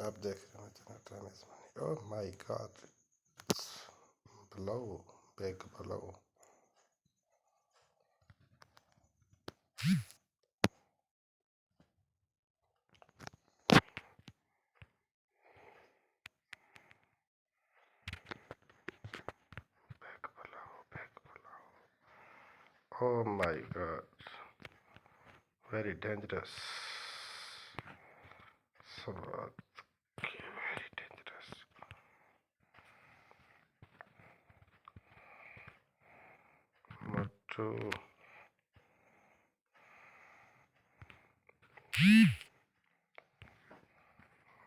आप देख रहे हो इतना time is money. Oh my God, below, big below. Big below, big below. Oh my god, very dangerous. So very dangerous. Moto.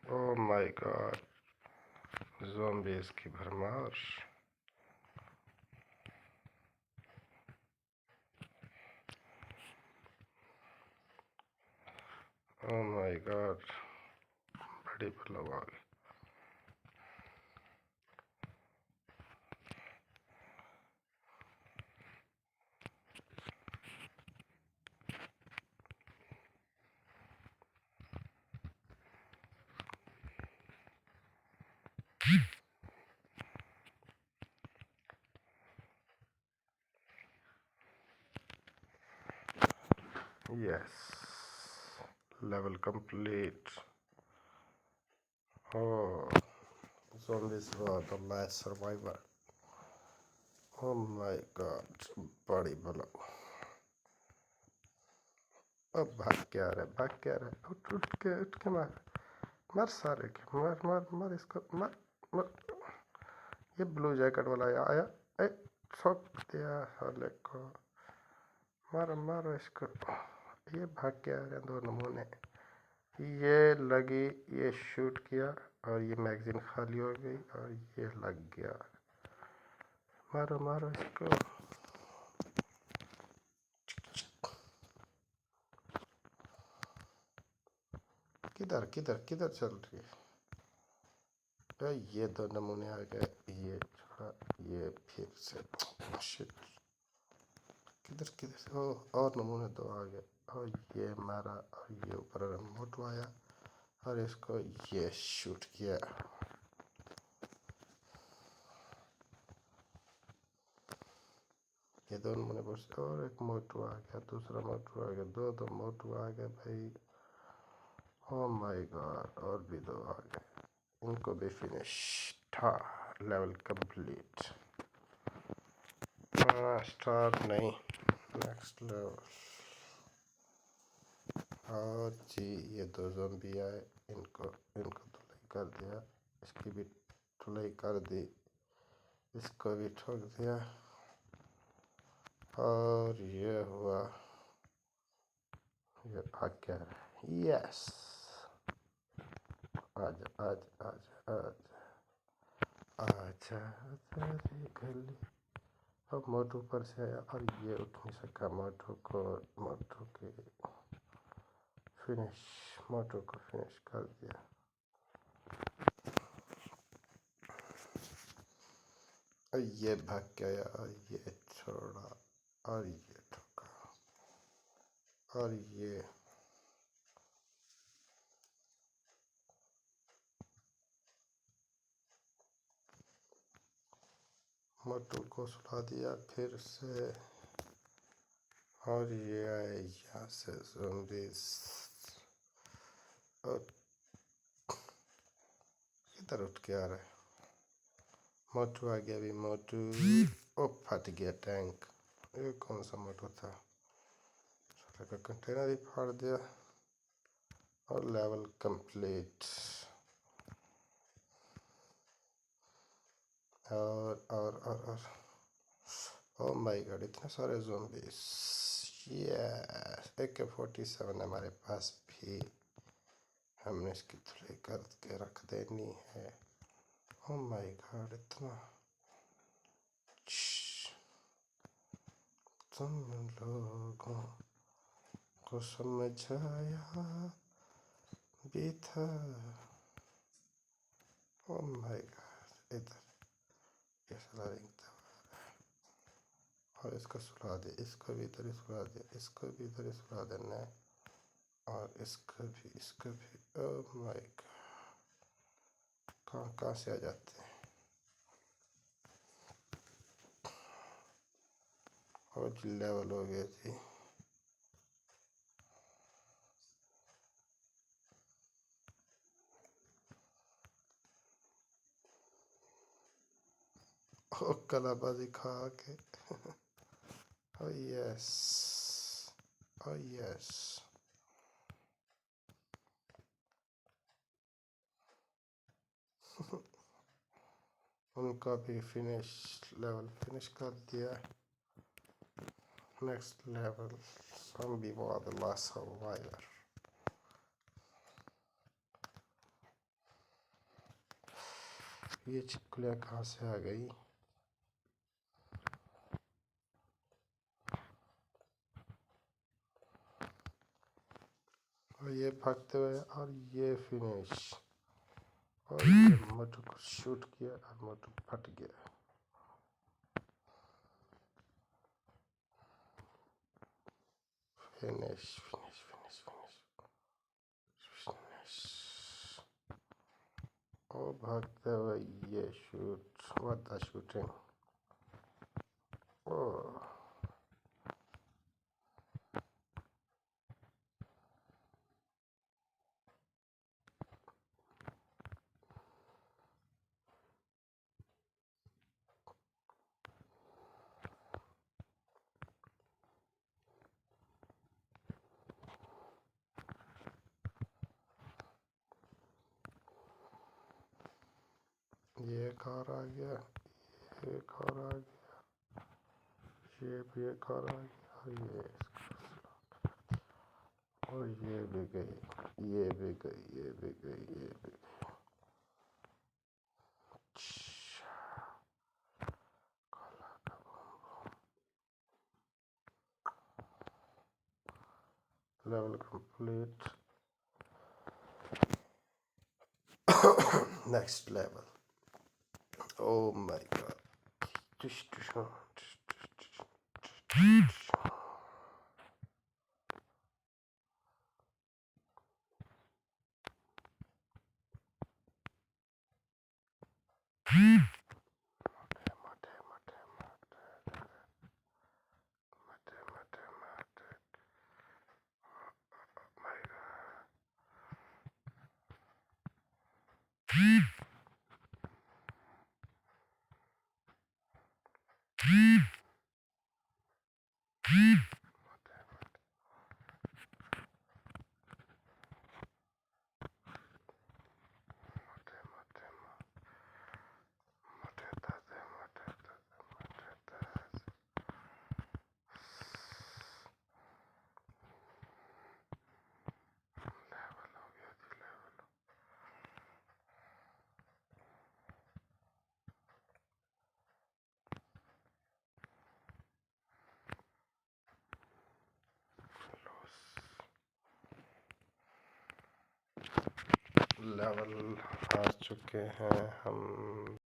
Oh my god, zombies की भरमार। Oh my god, बड़ी बलवा आ गई। Yes, level complete. Oh, zombies were the last survivor. Oh my god, बड़ी बलवा। अब भाग क्या रहा है, भाग क्या रहा है, उठ के मार, मार सारे के, मार मार मार इसको, मार मार। ये ब्लू जैकेट वाला आया, ए ठोक दिया साले को, मारो मारो इसको। ये भाग के आ रहे हैं दो नमूने। ये लगी, ये शूट किया और ये मैगजीन खाली हो गई और ये लग गया। मारो मारो इसको। किधर किधर किधर चल रही है? ये दो नमूने आ गए, ये छोड़ा, ये फिर से शिट। किधर किधर से, और नमूने दो आ गए और ये मारा और ये ऊपर मोटू आया और इसको ये शूट किया। ये दो नमूने पर से और एक मोटू आ गया, दूसरा मोटू आ गया, दो मोटू आ गए भाई। ओ माय गॉड, और भी दो आ गए, इनको भी फिनिश था। Level complete. स्टार्ट नहीं, नेक्स्ट लेवल। और जी ये दो ज़ॉम्बी आए, इनको धुलाई कर दिया, इसकी भी धुलाई कर दी, इसको भी ठोक दिया। और ये हुआ, ये भाग क्या रहा है? यस, आजा आजा आजा आजा आजा रे गली। अब मोटू ऊपर से आया और ये उठ नहीं सका, मोटू को फिनिश कर दिया। और ये भाग के आया और ये छोड़ा और ये ठोका और ये मोटू को सुला दिया फिर से। और ये आए यहाँ से ज़ॉम्बीज़ और किधर उठ के आ रहा है? मोटू आ गया भी, मोटू। ओ फट गया टैंक। ये कौन सा मोटू था? सारे का कंटेनर ही फाड़ दिया। और लेवल कंप्लीट। और ओ माय गॉड, इतने सारे ज़ॉम्बीज़। यस, AK-47 हमारे पास भी, हमने इसकी धुलाई करके रख देनी है। ओ माय गॉड, इतना तुम लोगों को समझाया भी था। ओ माय गॉड, इधर ये सारा रिंग था और इसको सुला दे, इसको भी इधर ही सुला दे, इसको भी इधर ही सुला देना है और इसको भी। ओ माय गॉड, कहाँ कहाँ से आ जाते हैं। और लेवल हो गया जी। ओ कलाबाजी खा के। ओ यस, ओ यस। उनका भी लेवल फिनिश कर दिया। नेक्स्ट लेवल, हम भी बहुत लास्ट सर्वाइवर। ये छिपकलियाँ कहाँ से आ गई। और ये भागते हुए और ये फिनिश। और ये मोटू को शूट किया और मोटू फट गया। Finish finish finish finish finish. और भागते हुए ये शूट, व्हाट द शूटिंग। ओह, ये एक और आ गया, एक और आ गया, ये भी एक और आ गया, और ये भी गई, ये भी गई, ये भी गई, ये भी गई। Level complete. Next level. Oh my god. Level आ चुके हैं हम।